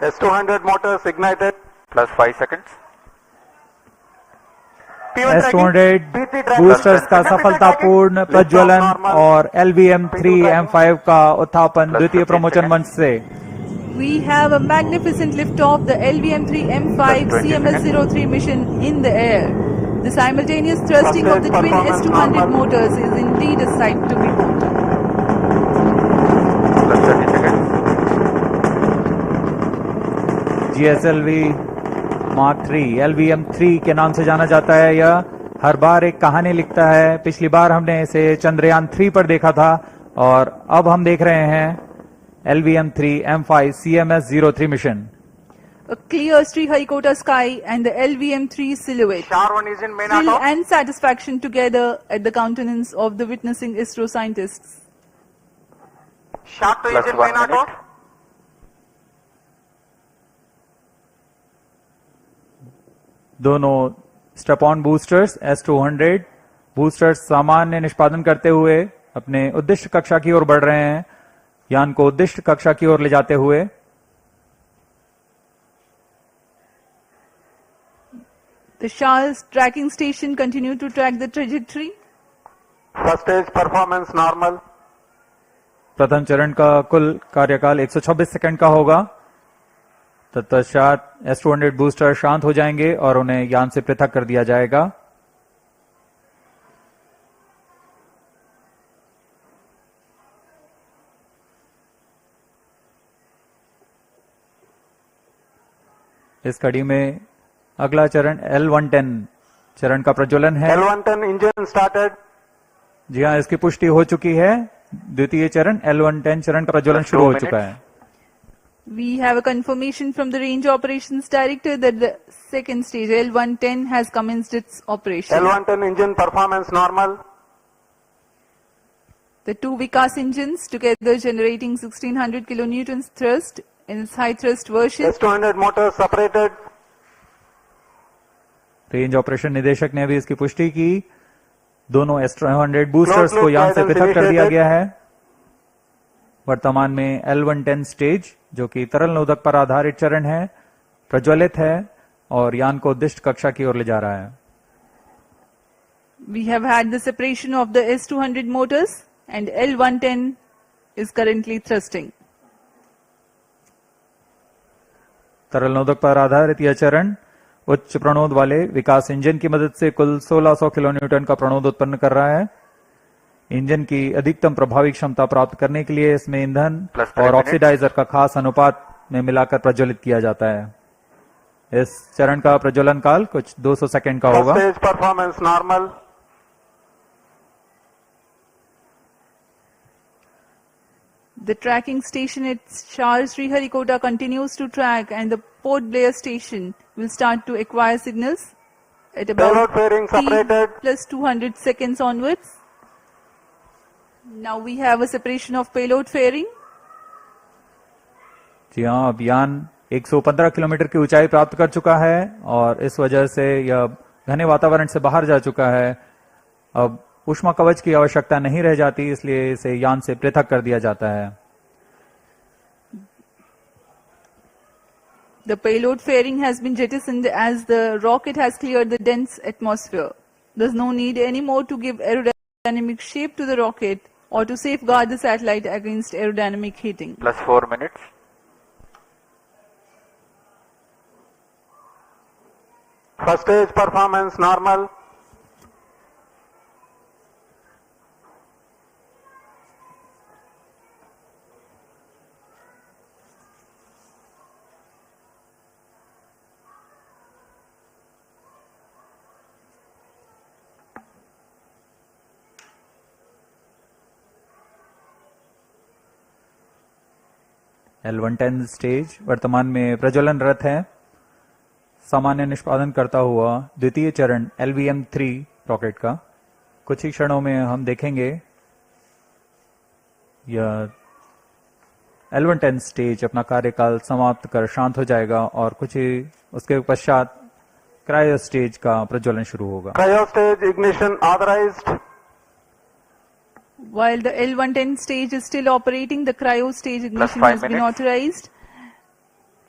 S200 motors ignited. Plus 5 seconds. S200 boosters का सफलतापूर्ण प्रज्वलन और LVM3-M5 का उत्थापन द्वितीय प्रमोचन मंच से। We have a magnificent liftoff, the LVM3-M5 CMS-03 mission in the air. The simultaneous thrusting of the twin S200 motors is indeed a sight to behold. Plus 30 seconds. GSLV Mark 3 LVM3 के नाम से जाना जाता है। यह हर बार एक कहानी लिखता है। पिछली बार हमने इसे चंद्रयान 3 पर देखा था और अब हम देख रहे हैं LVM3-M5 CMS-03 mission. A clear Sriharikota sky and the LVM3 silhouette. Sharwan is in main Thrill auto. and satisfaction together at the countenance of the witnessing ISRO scientists. Sharp to Plus engine 1 main auto. minute. दोनों step on boosters S200 boosters सामान्य निष्पादन करते हुए अपने उद्दिष्ट कक्षा की ओर बढ़ रहे हैं, यान को उद्दिष्ट कक्षा की ओर ले जाते हुए। The Shah's tracking station continue to track the trajectory. First stage performance normal. प्रथम चरण का कुल कार्यकाल 126 सेकंड का होगा। तत्पश्चात S200 बूस्टर शांत हो जाएंगे और उन्हें यान से पृथक कर दिया जाएगा। इस कड़ी में अगला चरण L110 चरण का प्रज्वलन है। L110 engine started. जी हाँ, इसकी पुष्टि हो चुकी है। द्वितीय चरण L110 चरण का प्रज्वलन शुरू हो चुका है। We have a confirmation from the Range Operations Director that the second stage L110 has commenced its operation. L110 engine performance normal. The two Vikas engines together generating 1600 kilonewtons thrust in its high thrust version. S200 motors separated. Range operation निदेशक ने भी इसकी पुष्टि की। दोनों S200 boosters को यान से पृथक कर दिया गया है। वर्तमान में L110 स्टेज, जो कि तरल नोदक पर आधारित चरण है, प्रज्वलित है और यान को उद्दिष्ट कक्षा की ओर ले जा रहा है। We have had the separation of the S200 motors and L110 is currently thrusting. तरल नोदक पर आधारित यह चरण उच्च प्रणोद वाले विकास इंजन की मदद से कुल 1600 किलोन्यूटन का प्रणोद उत्पन्न कर रहा है। इंजन की अधिकतम प्रभावी क्षमता प्राप्त करने के लिए इसमें ईंधन और ऑक्सीडाइजर का खास अनुपात में मिलाकर प्रज्वलित किया जाता है। इस चरण का प्रज्वलन काल कुछ 200 सेकंड का होगा। First stage performance normal. The tracking station at Shah Sriharikota continues to track and the Port Blair station will start to acquire signals at about Payload fairing separated. plus 200 seconds onwards. Now we have a separation of payload fairing. जी हाँ, अब यान 115 kilometre की ऊंचाई प्राप्त कर चुका है और इस वजह से यह घने वातावरण से बाहर जा चुका है। अब ऊष्मा कवच की आवश्यकता नहीं रह जाती, इसलिए इसे यान से पृथक कर दिया जाता है। The payload fairing has been jettisoned as the rocket has cleared the dense atmosphere. There's no need anymore to give aerodynamic shape to the rocket or to safeguard the satellite against aerodynamic heating. Plus 4 minutes. First stage performance normal. L110 stage वर्तमान में प्रज्वलनरत है। सामान्य निष्पादन करता हुआ द्वितीय चरण LVM3 rocket का कुछ ही क्षणों में हम देखेंगे। यह L110 स्टेज अपना कार्यकाल समाप्त कर शांत हो जाएगा और कुछ ही उसके पश्चात क्रायो स्टेज का प्रज्वलन शुरू होगा। Cryo stage ignition authorized. While the L110 stage is still operating, the cryo stage ignition Plus 5 has been minutes. authorized.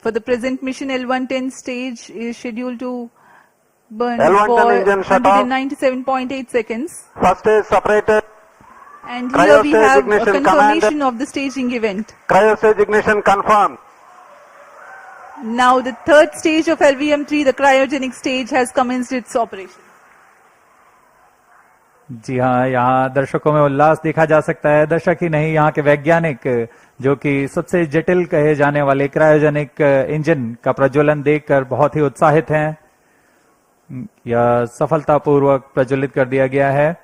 For the present mission, L110 stage is scheduled to burn L110 for engine shut off. 197.8 seconds. First stage separated. And Cryo here we stage have a ignition confirmation commanded. of the staging event. Cryo stage ignition confirmed. Now the third stage of LVM3, the cryogenic stage, has commenced its operation. जी हाँ, यहाँ दर्शकों में उल्लास देखा जा सकता है। दर्शक ही नहीं, यहाँ के वैज्ञानिक जो कि सबसे जटिल कहे जाने वाले क्रायोजेनिक इंजन का प्रज्वलन देखकर बहुत ही उत्साहित हैं। यह सफलतापूर्वक प्रज्वलित कर दिया गया है।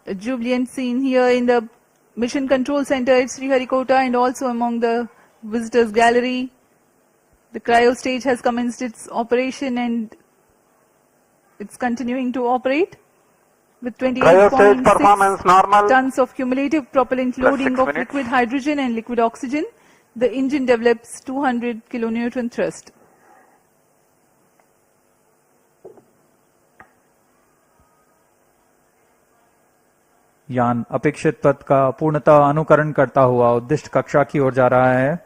A jubilant scene here in the Mission Control Center at Sriharikota and also among the visitors gallery. The cryo stage has commenced its operation and it's continuing to operate with Cryo stage performance 28.6 normal. tons of cumulative propellant Plus loading 6 of minutes. liquid hydrogen and liquid oxygen. The engine develops 200 kilonewton thrust. यान अपेक्षित पथ का पूर्णतः अनुकरण करता हुआ उद्दिष्ट कक्षा की ओर जा रहा है।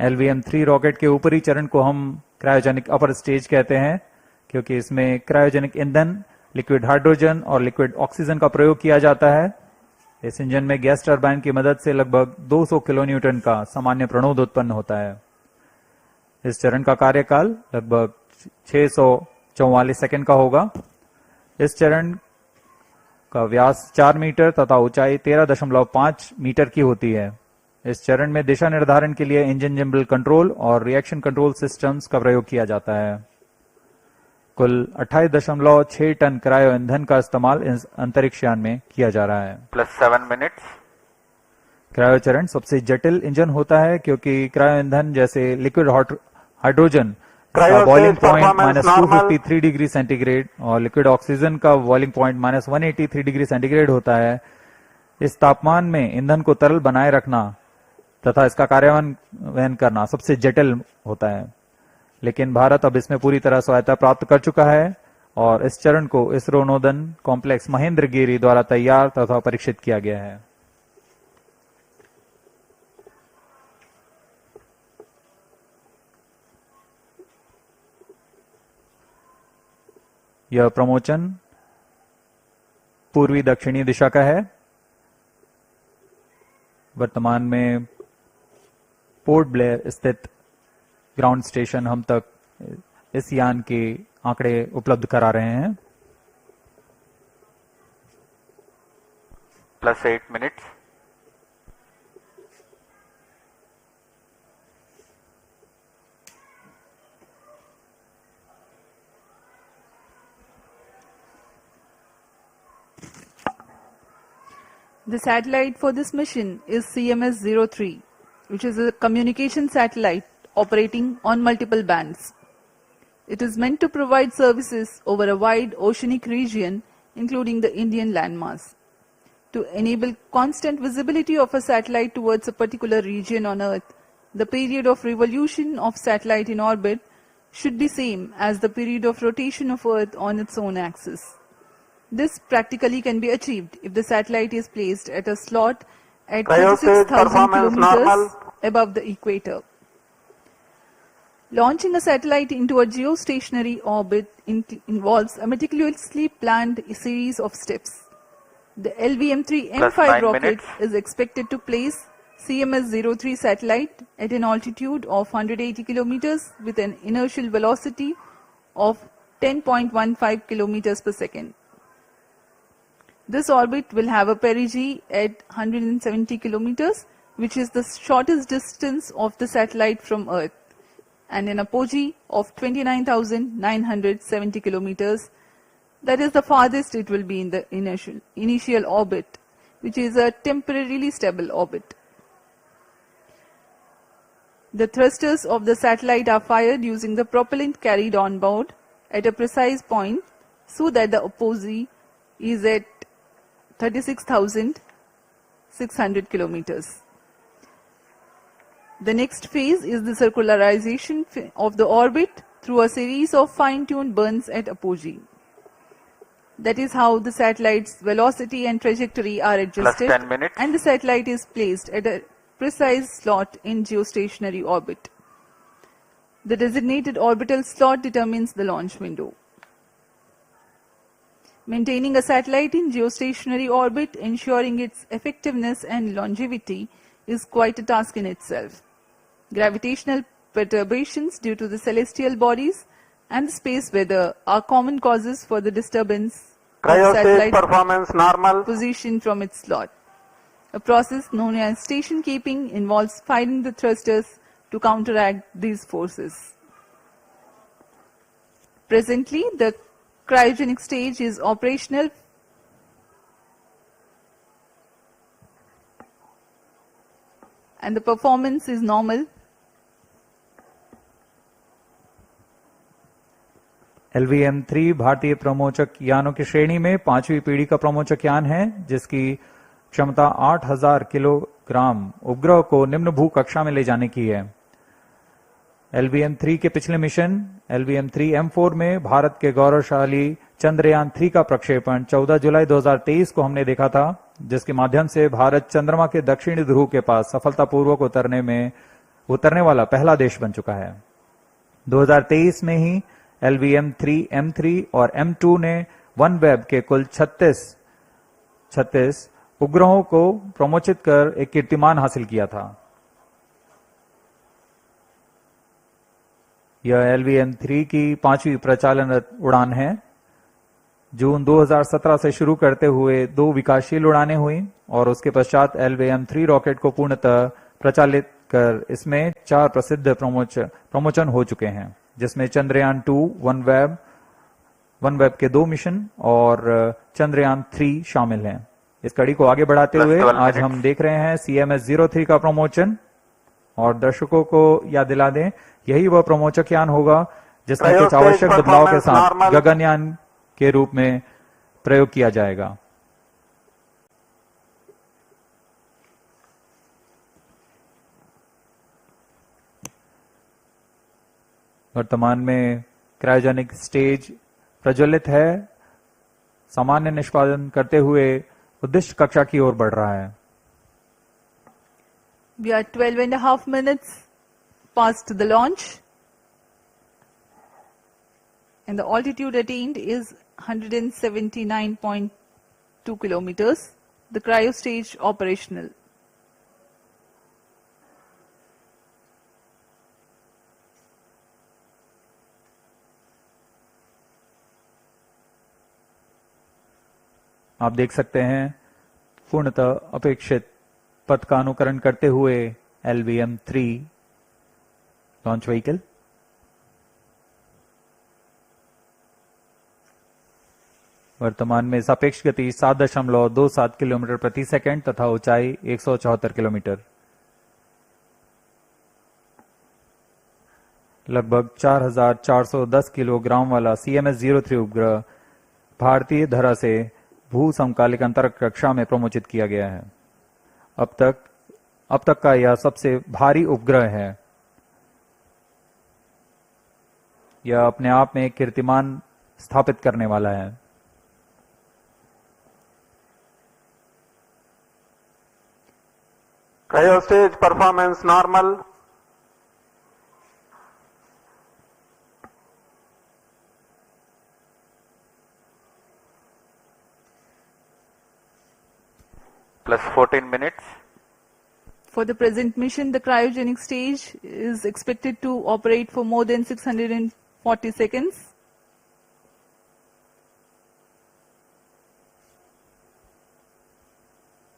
LVM3 रॉकेट के ऊपरी चरण को हम क्रायोजेनिक अपर स्टेज कहते हैं, क्योंकि इसमें क्रायोजेनिक ईंधन, लिक्विड हाइड्रोजन और लिक्विड ऑक्सीजन का प्रयोग किया जाता है। इस इंजन में गैस टरबाइन की मदद से लगभग 200 किलोन्यूटन का सामान्य प्रणोद उत्पन्न होता है। इस चरण का कार्यकाल लगभग 644 सेकंड का होगा। इस चरण का व्यास 4 मीटर तथा ऊंचाई 13.5 मीटर की होती है। इस चरण में दिशा निर्धारण के लिए इंजन जिम्बल कंट्रोल और रिएक्शन कंट्रोल सिस्टम्स का प्रयोग किया जाता है। कुल 28.6 टन क्रायो ईंधन का इस्तेमाल इस अंतरिक्ष यान में किया जा रहा है। Plus 7 minutes. क्रायो चरण सबसे जटिल इंजन होता है, क्योंकि क्रायो ईंधन जैसे लिक्विड हाइड्रोजन का Cryo boiling stage point performance normal. -253 degree centigrade और लिक्विड ऑक्सीजन का बॉइलिंग पॉइंट -183 डिग्री सेंटीग्रेड होता है। इस तापमान में ईंधन को तरल बनाए रखना तथा इसका कार्यान्वयन करना सबसे जटिल होता है, लेकिन भारत अब इसमें पूरी तरह स्वायत्ता प्राप्त कर चुका है और इस चरण को इसरो नोदन कॉम्प्लेक्स महेंद्रगिरी द्वारा तैयार तथा परीक्षित किया गया है। यह प्रमोचन पूर्वी दक्षिणी दिशा का है। वर्तमान में पोर्ट ब्लेयर स्थित ग्राउंड स्टेशन हम तक इस यान के आंकड़े उपलब्ध करा रहे हैं। Plus 8 minutes. The satellite for this mission is CMS-03, which is a communication satellite operating on multiple bands. It is meant to provide services over a wide oceanic region, including the Indian landmass. To enable constant visibility of a satellite towards a particular region on Earth, the period of revolution of satellite in orbit should be same as the period of rotation of Earth on its own axis. This practically can be achieved if the satellite is placed at a slot at Cryo stage 36,000 performance kilometers normal. above the equator. Launching a satellite into a geostationary orbit involves a meticulously planned series of steps. The Plus LVM3-M5 9 rocket minutes. is expected to place CMS-03 satellite at an altitude of 180 kilometers with an inertial velocity of 10.15 kilometers per second. This orbit will have a perigee at 170 kilometers, which is the shortest distance of the satellite from Earth, and an apogee of 29,970 kilometers. That is the farthest it will be in the initial orbit, which is a temporarily stable orbit. The thrusters of the satellite are fired using the propellant carried on board at a precise point so that the apogee is at 36,600 kilometers. The next phase is the circularization of the orbit through a series of fine-tuned burns at apogee. That is how the satellite's velocity and trajectory are adjusted 10 minutes. and the satellite is placed at a precise slot in geostationary orbit. The designated orbital slot determines the launch window. Maintaining a satellite in geostationary orbit, ensuring its effectiveness and longevity, is quite a task in itself. Gravitational perturbations due to the celestial bodies and the space weather are common causes for the disturbance of Cryo stage satellite performance normal. position from its slot. A process known as station keeping involves firing the thrusters to counteract these forces. Presently, the cryogenic stage is operational and the performance is normal. LVM3 भारतीय प्रमोचक यानों की श्रेणी में 5वीं पीढ़ी का प्रमोचक यान है, जिसकी क्षमता 8000 किलोग्राम उपग्रह को निम्न भू कक्षा में ले जाने की है। LVM3 के पिछले मिशन LVM3-M4 में भारत के गौरवशाली चंद्रयान 3 का प्रक्षेपण 14 जुलाई 2023 को हमने देखा था, जिसके माध्यम से भारत चंद्रमा के दक्षिणी ध्रुव के पास सफलतापूर्वक उतरने वाला पहला देश बन चुका है। 2023 में ही LVM3-M3 और M2 ने OneWeb के कुल 36 उपग्रहों को प्रमोचित कर एक कीर्तिमान हासिल किया था। यह LVM3 की 5वीं प्रचालनरत उड़ान है। जून 2017 से शुरू करते हुए 2 विकासशील उड़ानें हुई और उसके पश्चात LVM3 रॉकेट को पूर्णतः प्रचालित कर इसमें 4 प्रसिद्ध प्रमोचन हो चुके हैं, जिसमें चंद्रयान 2, OneWeb के 2 मिशन और चंद्रयान 3 शामिल हैं। इस कड़ी को आगे बढ़ाते हुए आज हम देख रहे हैं CMS-03 का प्रमोचन, और दर्शकों को याद दिला दें, यही वह प्रमोचक यान होगा जिसमें कुछ आवश्यक बदलाव के साथ गगनयान के रूप में प्रयोग किया जाएगा। वर्तमान में क्रायोजेनिक स्टेज प्रज्वलित है, सामान्य निष्पादन करते हुए उद्दिष्ट कक्षा की ओर बढ़ रहा है। We are 12.5 minutes past the launch and the altitude attained is 179.2 kilometers. The cryo stage operational. आप देख सकते हैं पूर्णतः अपेक्षित पथ का अनुकरण करते हुए LVM3 लॉन्च व्हीकल। वर्तमान में सापेक्ष गति 7.27 किलोमीटर प्रति सेकंड तथा ऊंचाई 174 किलोमीटर। लगभग 4410 किलोग्राम वाला CMS-03 उपग्रह भारतीय धरा से भू समकालिक अंतरिक्ष कक्षा में प्रमोचित किया गया है। अब तक का यह सबसे भारी उपग्रह है। यह अपने आप में एक कीर्तिमान स्थापित करने वाला है। Cryo stage performance normal. Plus 14 minutes. For the present mission, the cryogenic stage is expected to operate for more than 640 seconds.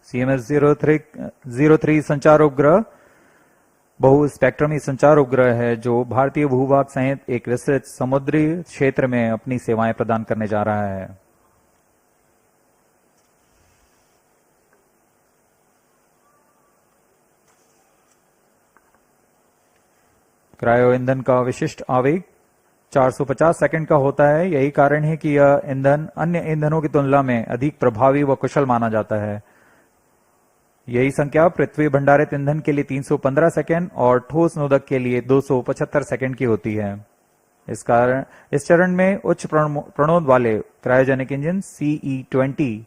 CMS-03 संचार उपग्रह बहु स्पेक्ट्रमी संचार उपग्रह है, जो भारतीय भूभाग सहित एक विस्तृत समुद्री क्षेत्र में अपनी सेवाएं प्रदान करने जा रहा है। क्रायो ईंधन का विशिष्ट आवेग 450 सेकंड का होता है। यही कारण है कि यह ईंधन अन्य ईंधनों की तुलना में अधिक प्रभावी व कुशल माना जाता है। यही संख्या पृथ्वी भंडारित ईंधन के लिए 315 सेकंड और ठोस नोदक के लिए 275 सेकंड की होती है। इस चरण में उच्च प्रणोद वाले क्रायोजेनिक इंजन CE-20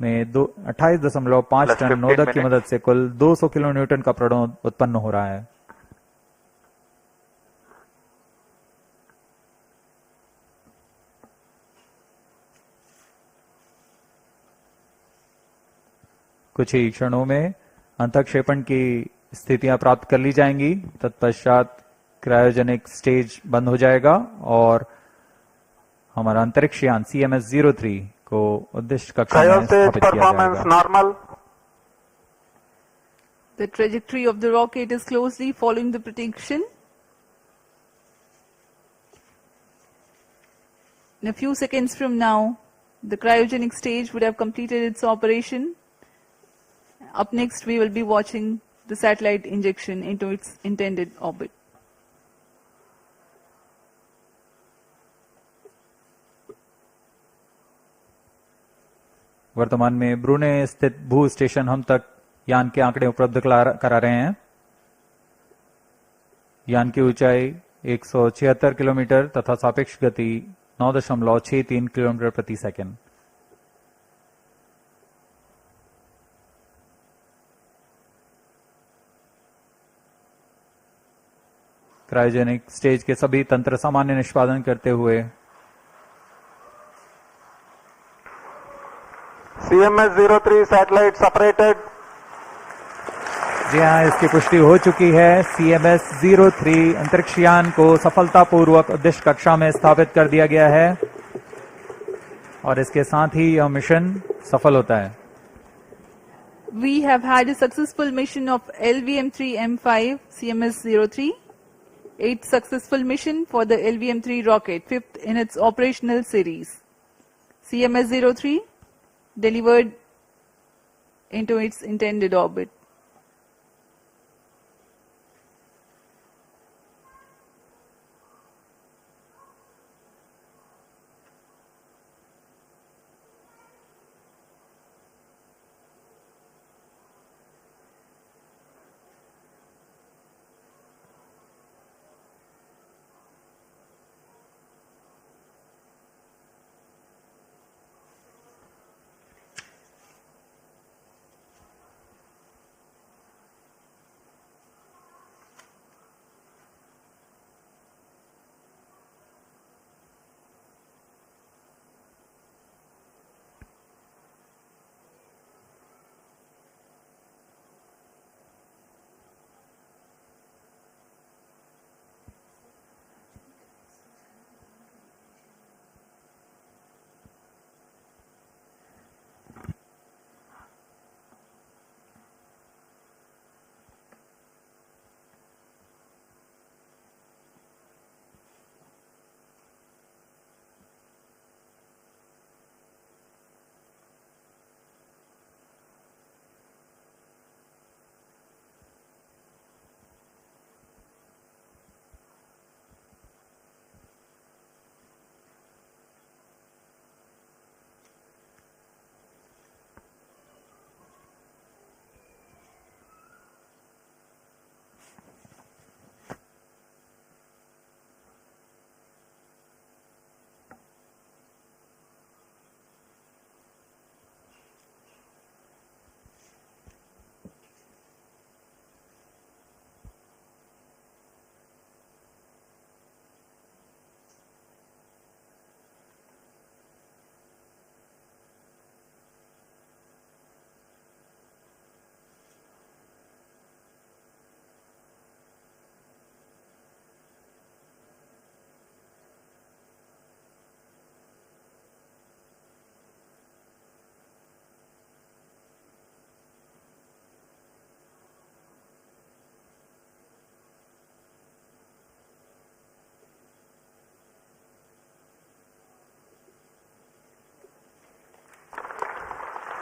में 28.5 टन 15 नोदक की minutes. मदद से कुल 200 किलो न्यूटन का प्रणोद उत्पन्न हो रहा है। कुछ ही क्षणों में अंतःक्षेपण की स्थितियां प्राप्त कर ली जाएंगी। तत्पश्चात क्रायोजेनिक स्टेज बंद हो जाएगा और हमारा अंतरिक्ष यान CMS-03 को उद्देश्य कक्षा Cryo में stage स्थापित किया performance जाएगा। normal. The trajectory of the rocket is closely following the prediction. In a few seconds from now, the cryogenic stage would have completed its operation. Up next, we will be watching the satellite injection into its intended orbit. वर्तमान में ब्रूने स्थित भू station हम तक यान के आंकड़े उपलब्ध करा रहे हैं। यान की ऊंचाई 176 किलोमीटर तथा सापेक्ष गति 9.63 किलोमीटर प्रति सेकंड। क्रायोजेनिक स्टेज के सभी तंत्र सामान्य निष्पादन करते हुए CMS-03 satellite separated. जी हाँ, इसकी पुष्टि हो चुकी है। CMS-03 अंतरिक्ष यान को सफलतापूर्वक उद्देश्य कक्षा में स्थापित कर दिया गया है और इसके साथ ही यह मिशन सफल होता है। We have had a successful mission of LVM3-M5 CMS-03, 8th successful mission for the LVM3 rocket, 5th in its operational series. CMS-03 delivered into its intended orbit.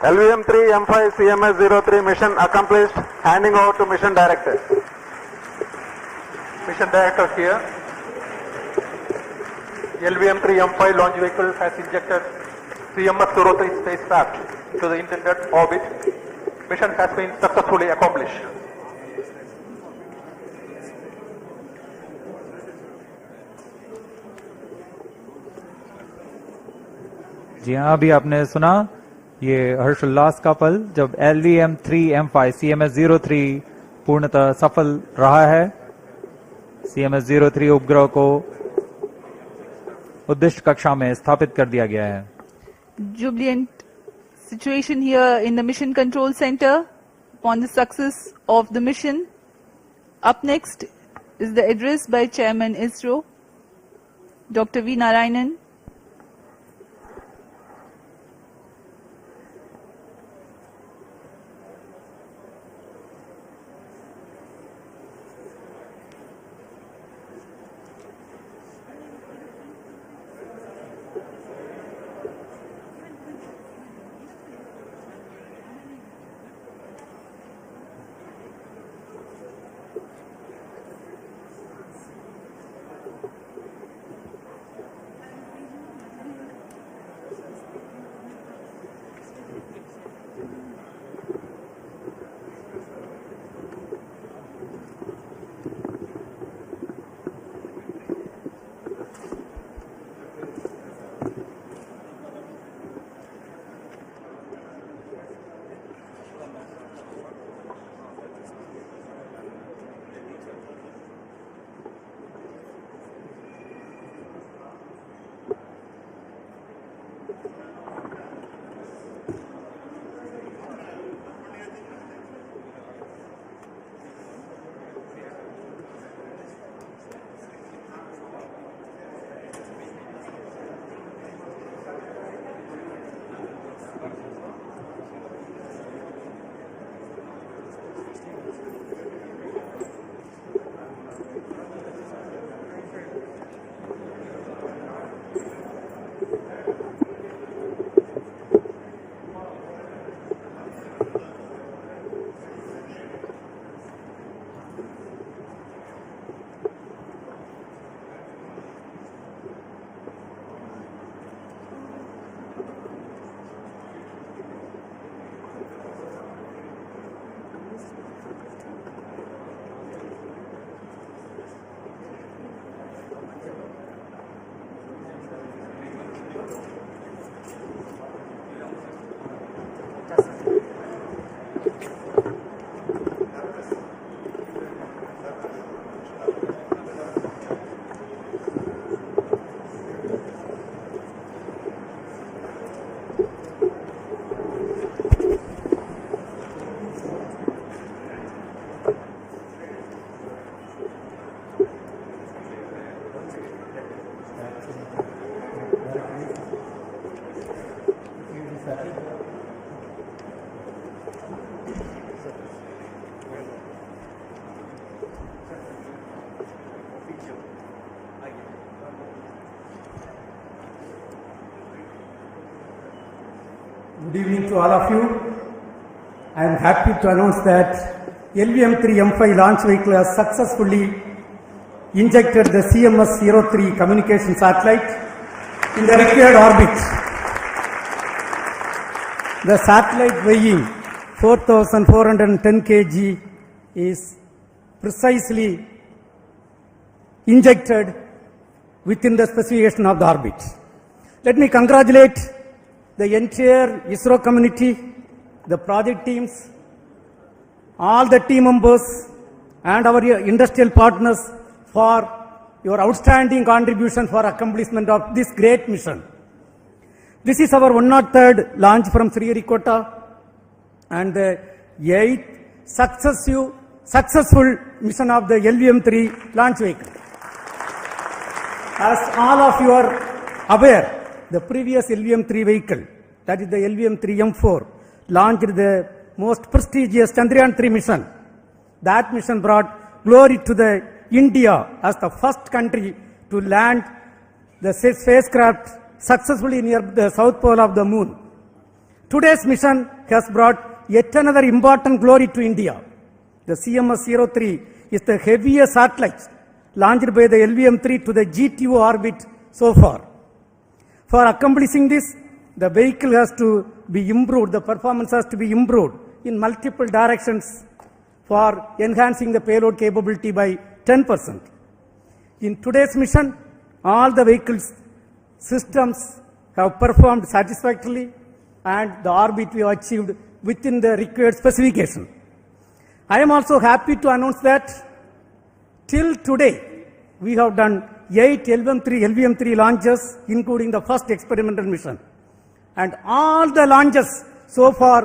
LVM3-M5 CMS-03 mission accomplished. Handing over to mission director. Mission director here. LVM3-M5 launch vehicle has injected CMS-03 spacecraft to the intended orbit. Mission has been successfully accomplished. जी हाँ, अभी आपने सुना ये हर्षोल्लास का पल जब LVM3-M5 CMS-03 पूर्णतः सफल रहा है। CMS-03 उपग्रह को उद्दिष्ट कक्षा में स्थापित कर दिया गया है। Jubilant situation here in the Mission Control Center upon the success of the mission. Up next is the address by Chairman ISRO, Dr. V. Narayanan. Good evening to all of you. I am happy to announce that LVM3-M5 launch vehicle has successfully injected the CMS-03 communication satellite in the required orbit. The satellite weighing 4,410 kg is precisely injected within the specification of the orbit. Let me congratulate the entire ISRO community, the project teams, all the team members and our industrial partners for your outstanding contribution for accomplishment of this great mission. This is our 103rd launch from Sriharikota and the 8th successful mission of the LVM3 launch vehicle. As all of you are aware, the previous LVM3 vehicle, that is the LVM3-M4, launched the most prestigious Chandrayaan-3 mission. That mission brought glory to the India as the first country to land the spacecraft successfully near the south pole of the moon. Today's mission has brought yet another important glory to India. The CMS-03 is the heaviest satellite launched by the LVM3 to the GTO orbit so far. For accomplishing this, the vehicle has to be improved, the performance has to be improved in multiple directions for enhancing the payload capability by 10%. In today's mission, all the vehicles systems have performed satisfactorily and the orbit we have achieved within the required specification. I am also happy to announce that till today we have done 8 LVM3 launches, including the first experimental mission. And all the launches so far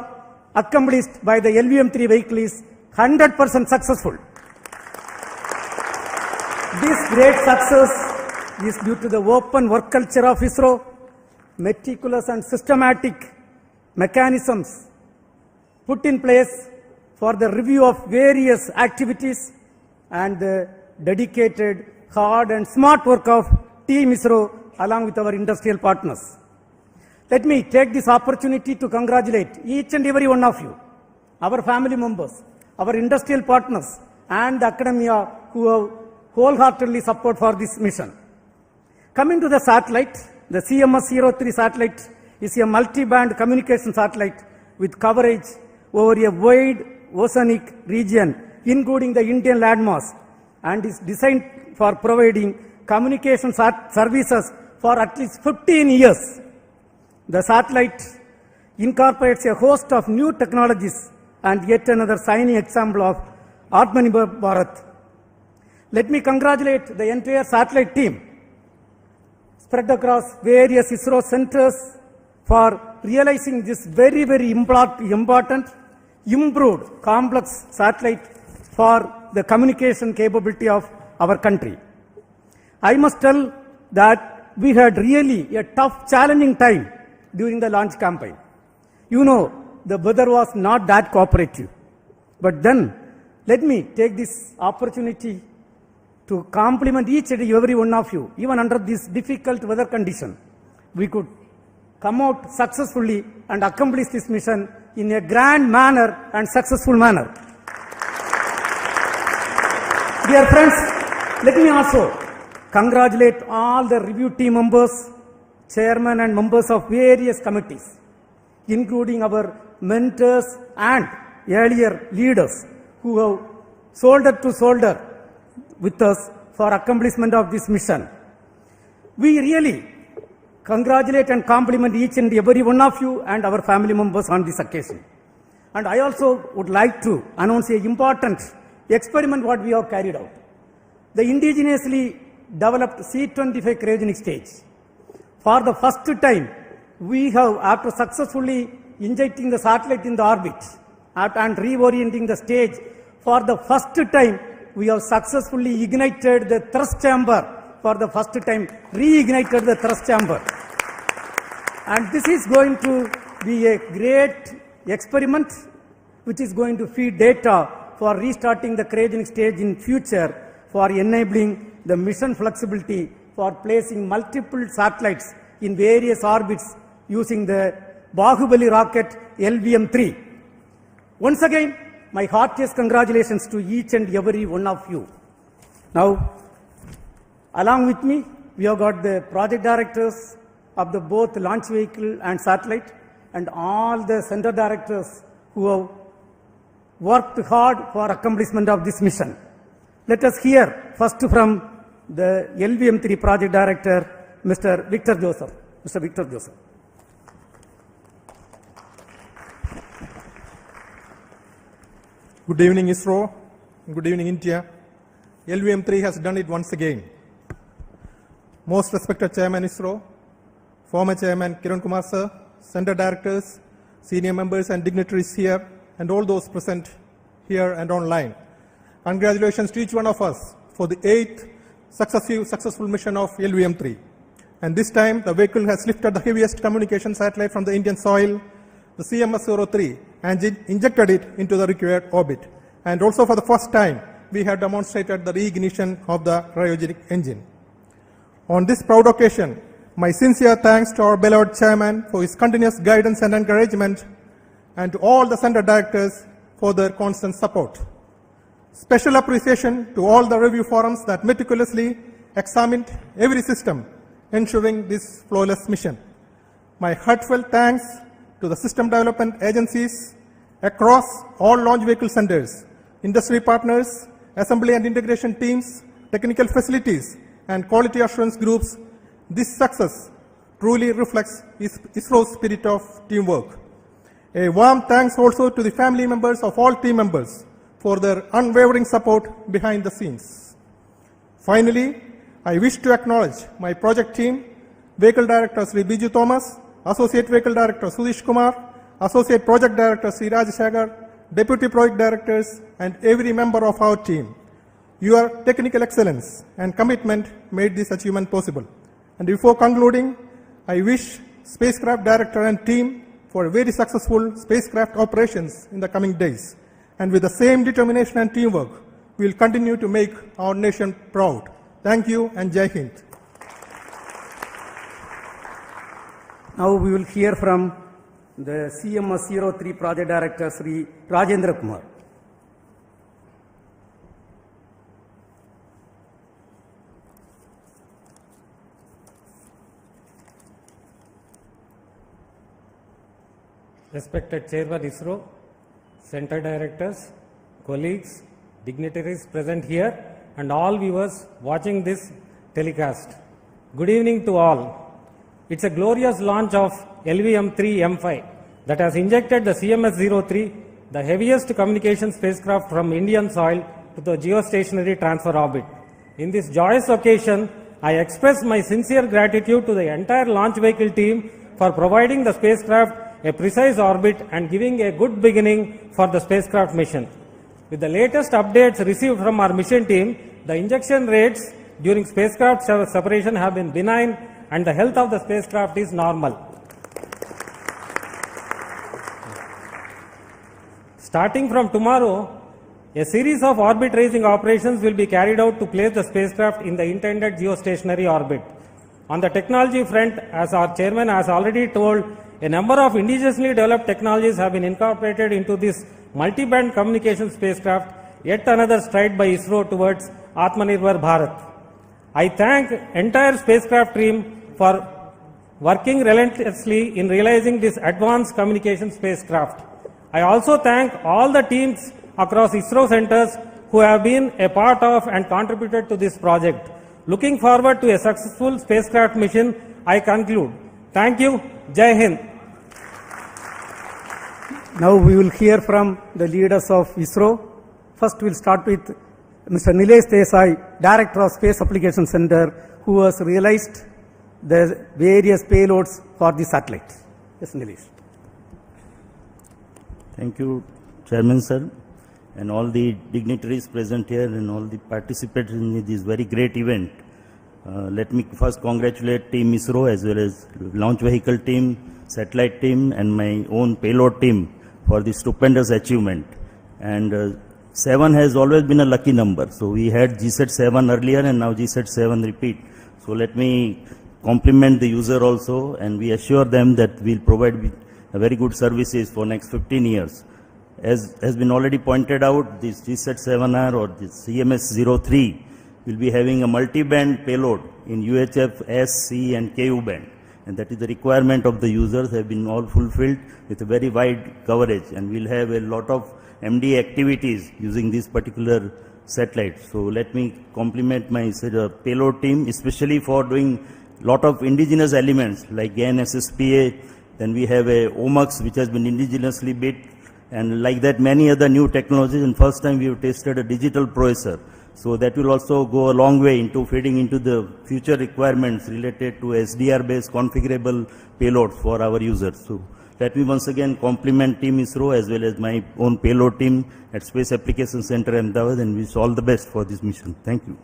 accomplished by the LVM3 vehicle is 100% successful. This great success is due to the open work culture of ISRO, meticulous and systematic mechanisms put in place for the review of various activities, and the dedicated, hard and smart work of Team ISRO along with our industrial partners. Let me take this opportunity to congratulate each and every one of you, our family members, our industrial partners and the academia who have wholeheartedly support for this mission. Coming to the satellite, the CMS-03 satellite is a multi-band communication satellite with coverage over a wide oceanic region, including the Indian landmass, and is designed for providing communication services for at least 15 years. The satellite incorporates a host of new technologies and yet another shining example of Atmanirbhar Bharat. Let me congratulate the entire satellite team spread across various ISRO centers for realizing this very, very important, improved, complex satellite for the communication capability of our country. I must tell that we had really a tough, challenging time during the launch campaign. You know, the weather was not that cooperative. But then, let me take this opportunity to compliment each and every one of you. Even under this difficult weather condition, we could come out successfully and accomplish this mission in a grand manner and successful manner. Dear friends, let me also congratulate all the review team members, chairmen and members of various committees, including our mentors and earlier leaders who have shoulder to shoulder with us for accomplishment of this mission. We really congratulate and compliment each and every one of you and our family members on this occasion. And I also would like to announce an important experiment what we have carried out. The indigenously developed C-25 cryogenic stage. For the first time, we have, after successfully injecting the satellite in the orbit and reorienting the stage, for the first time, we have successfully ignited the thrust chamber. For the first time, reignited the thrust chamber. And this is going to be a great experiment which is going to feed data for restarting the cryogenic stage in future, for enabling the mission flexibility for placing multiple satellites in various orbits using the Bahubali rocket LVM3. Once again, my heartiest congratulations to each and every one of you. Now, along with me, we have got the project directors of the both launch vehicle and satellite, and all the center directors who have worked hard for accomplishment of this mission. Let us hear first from the LVM3 project director, Mr. Victor Joseph. Mr. Victor Joseph. Good evening, ISRO. Good evening, India. LVM3 has done it once again. Most respected Chairman ISRO, former Chairman Kiran Kumar sir, Center Directors, senior members and dignitaries here, and all those present here and online. Congratulations to each one of us for the 8th successful mission of LVM3. And this time, the vehicle has lifted the heaviest communication satellite from the Indian soil, the CMS-03, and injected it into the required orbit. And also for the first time, we have demonstrated the reignition of the cryogenic engine. On this proud occasion, my sincere thanks to our beloved chairman for his continuous guidance and encouragement, and to all the center directors for their constant support. Special appreciation to all the review forums that meticulously examined every system, ensuring this flawless mission. My heartfelt thanks to the system development agencies across all launch vehicle centers, industry partners, assembly and integration teams, technical facilities, and quality assurance groups. This success truly reflects ISRO's spirit of teamwork. A warm thanks also to the family members of all team members for their unwavering support behind the scenes. Finally, I wish to acknowledge my project team, Vehicle Director Sri Biju Thomas, Associate Vehicle Director Sudish Kumar, Associate Project Director Sri Rajashagar, Deputy Project Directors, and every member of our team. Your technical excellence and commitment made this achievement possible. And before concluding, I wish Spacecraft Director and team for very successful spacecraft operations in the coming days. And with the same determination and teamwork, we will continue to make our nation proud. Thank you and Jai Hind. Now we will hear from the CMS-03 Project Director Sri Rajendra Kumar. Respected Chairman ISRO, Center Directors, colleagues, dignitaries present here, and all viewers watching this telecast. Good evening to all. It's a glorious launch of LVM3-M5 that has injected the CMS-03, the heaviest communication spacecraft from Indian soil, to the geostationary transfer orbit. In this joyous occasion, I express my sincere gratitude to the entire launch vehicle team for providing the spacecraft a precise orbit and giving a good beginning for the spacecraft mission. With the latest updates received from our mission team, the injection rates during spacecraft separation have been benign and the health of the spacecraft is normal. Starting from tomorrow, a series of orbit raising operations will be carried out to place the spacecraft in the intended geostationary orbit. On the technology front, as our chairman has already told, a number of indigenously developed technologies have been incorporated into this multi-band communication spacecraft, yet another stride by ISRO towards Atmanirbhar Bharat. I thank entire spacecraft team for working relentlessly in realizing this advanced communication spacecraft. I also thank all the teams across ISRO centers who have been a part of and contributed to this project. Looking forward to a successful spacecraft mission, I conclude. Thank you. Jai Hind. Now we will hear from the leaders of ISRO. First we will start with Mr. Nilesh Desai, Director of Space Application Center, who has realized the various payloads for the satellite. Yes, Nilesh. Thank you, Chairman Sir, and all the dignitaries present here and all the participants in this very great event. Let me first congratulate Team ISRO as well as launch vehicle team, satellite team, and my own payload team for this stupendous achievement. And 7 has always been a lucky number. So we had GSAT 7 earlier and now GSAT 7 repeat. So let me compliment the user also, and we assure them that we'll provide a very good services for next 15 years. As has been already pointed out, this GSAT 7R or this CMS-03 will be having a multi-band payload in UHF, S, C and KU band. And that is the requirement of the users have been all fulfilled with a very wide coverage, and we'll have a lot of MD activities using this particular satellite. So let me compliment my payload team, especially for doing lot of indigenous elements like GAN-SSPA. Then we have a OMUX which has been indigenously built, and like that many other new technologies. And first time we have tested a digital processor. So that will also go a long way into feeding into the future requirements related to SDR-based configurable payloads for our users. So let me once again compliment Team ISRO as well as my own payload team at Space Application Center Ahmedabad, and wish all the best for this mission. Thank you.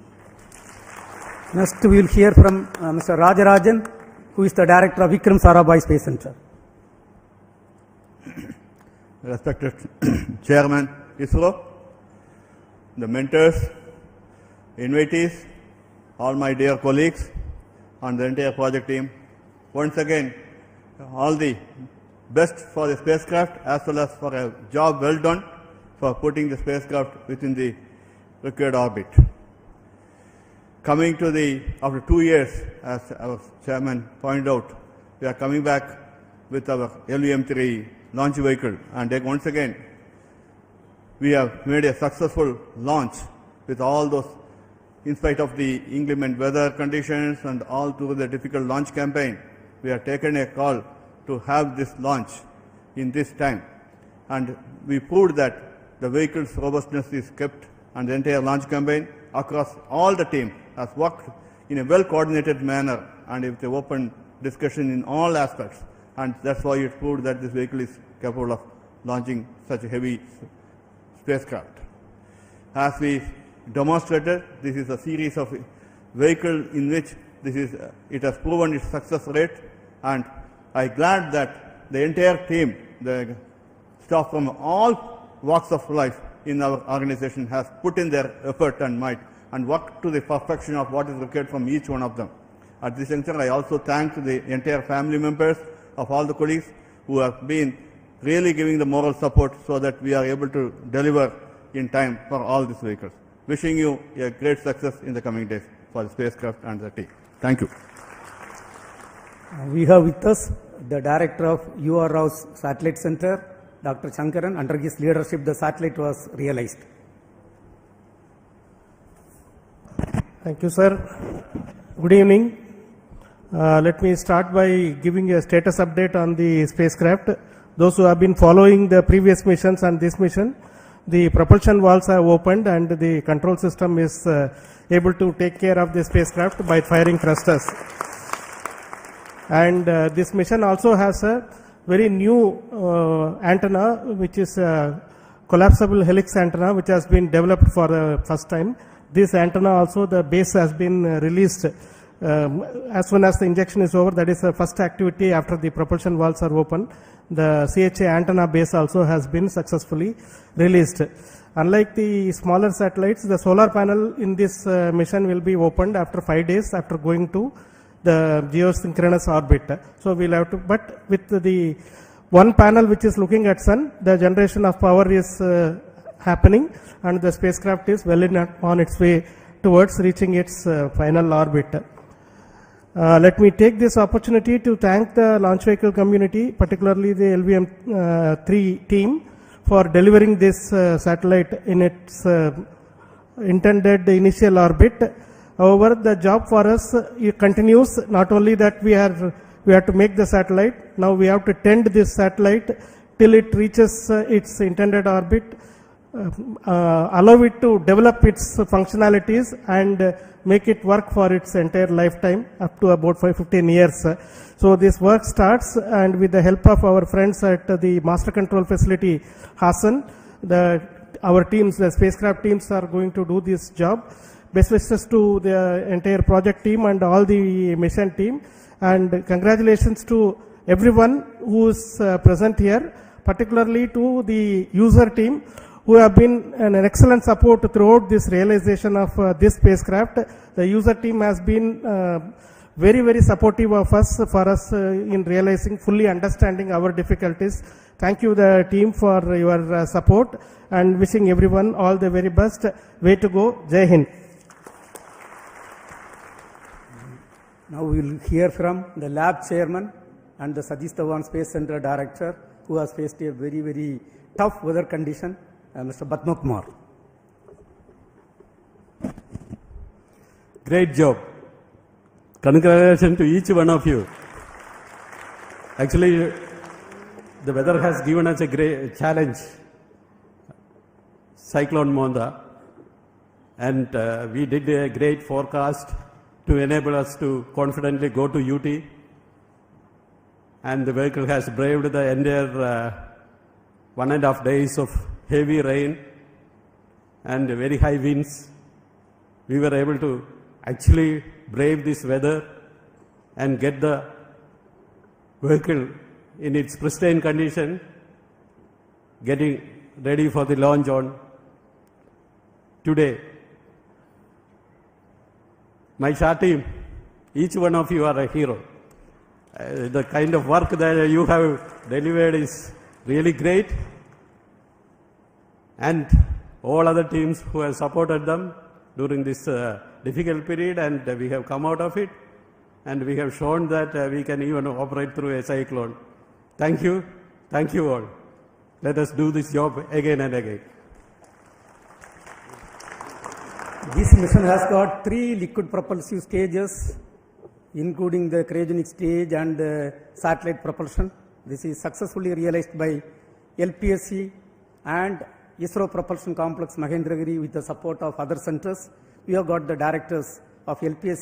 Next we will hear from Mr. Rajarajan, who is the Director of Vikram Sarabhai Space Center. Respected Chairman ISRO, the mentors, invitees, all my dear colleagues and the entire project team, once again all the best for the spacecraft as well as for a job well done for putting the spacecraft within the required orbit. Coming to the, after 2 years, as our chairman pointed out, we are coming back with our LVM3 launch vehicle, and once again we have made a successful launch with all those, in spite of the inclement weather conditions and all through the difficult launch campaign. we have taken a call to have this launch in this time. And we proved that the vehicle's robustness is kept, and the entire launch campaign across all the team has worked in a well-coordinated manner and with an open discussion in all aspects. And that's why it proved that this vehicle is capable of launching such a heavy spacecraft. As we demonstrated, this is a series of vehicles in which it has proven its success rate, and I'm glad that the entire team, the staff from all walks of life in our organization has put in their effort and might and worked to the perfection of what is required from each one of them. At this juncture, I also thank the entire family members of all the colleagues who have been really giving the moral support so that we are able to deliver in time for all these vehicles. Wishing you a great success in the coming days for the spacecraft and the team. Thank you. We have with us the director of U.R. Rao's Satellite Center, Dr. Shankaran. Under his leadership, the satellite was realized. Thank you, sir. Good evening. Let me start by giving a status update on the spacecraft. Those who have been following the previous missions and this mission, the propulsion valves have opened and the control system is able to take care of the spacecraft by firing thrusters. And this mission also has a very new antenna, which is a collapsible helix antenna, which has been developed for the first time. This antenna also, the base has been released as soon as the injection is over. That is the first activity after the propulsion valves are open. The CHA antenna base also has been successfully released. Unlike the smaller satellites, the solar panel in this mission will be opened after 5 days after going to the geosynchronous orbit. So we'll have to, but with the one panel which is looking at sun, the generation of power is happening and the spacecraft is well on its way towards reaching its final orbit. Let me take this opportunity to thank the launch vehicle community, particularly the LVM3 team, for delivering this satellite in its intended initial orbit. However, the job for us continues. Not only that we have to make the satellite, now we have to tend this satellite till it reaches its intended orbit, allow it to develop its functionalities and make it work for its entire lifetime up to about 15 years. So this work starts, and with the help of our friends at the master control facility, Hassan, our teams, the spacecraft teams are going to do this job. Best wishes to the entire project team and all the mission team, and congratulations to everyone who is present here, particularly to the user team who have been an excellent support throughout this realization of this spacecraft. The user team has been very, very supportive of us, for us in realizing, fully understanding our difficulties. Thank you, the team, for your support, and wishing everyone all the very best. Way to go. Jai Hind. Now we will hear from the lab chairman and the Satish Dhawan Space Center director, who has faced a very, very tough weather condition, Mr. Padma Kumar. Great job. Congratulations to each one of you. Actually, the weather has given us a great challenge. Cyclone Monda. And we did a great forecast to enable us to confidently go to UT. And the vehicle has braved the entire 1.5 days of heavy rain and very high winds. We were able to actually brave this weather and get the vehicle in its pristine condition, getting ready for the launch on today. My SHA team, each one of you are a hero. The kind of work that you have delivered is really great. And all other teams who have supported them during this difficult period, and we have come out of it, and we have shown that we can even operate through a cyclone. Thank you. Thank you all. Let us do this job again and again. This mission has got 3 liquid propulsive stages including the cryogenic stage and satellite propulsion. This is successfully realized by LPSC and ISRO Propulsion Complex Mahendragiri with the support of other centers. We have got the directors of LPSC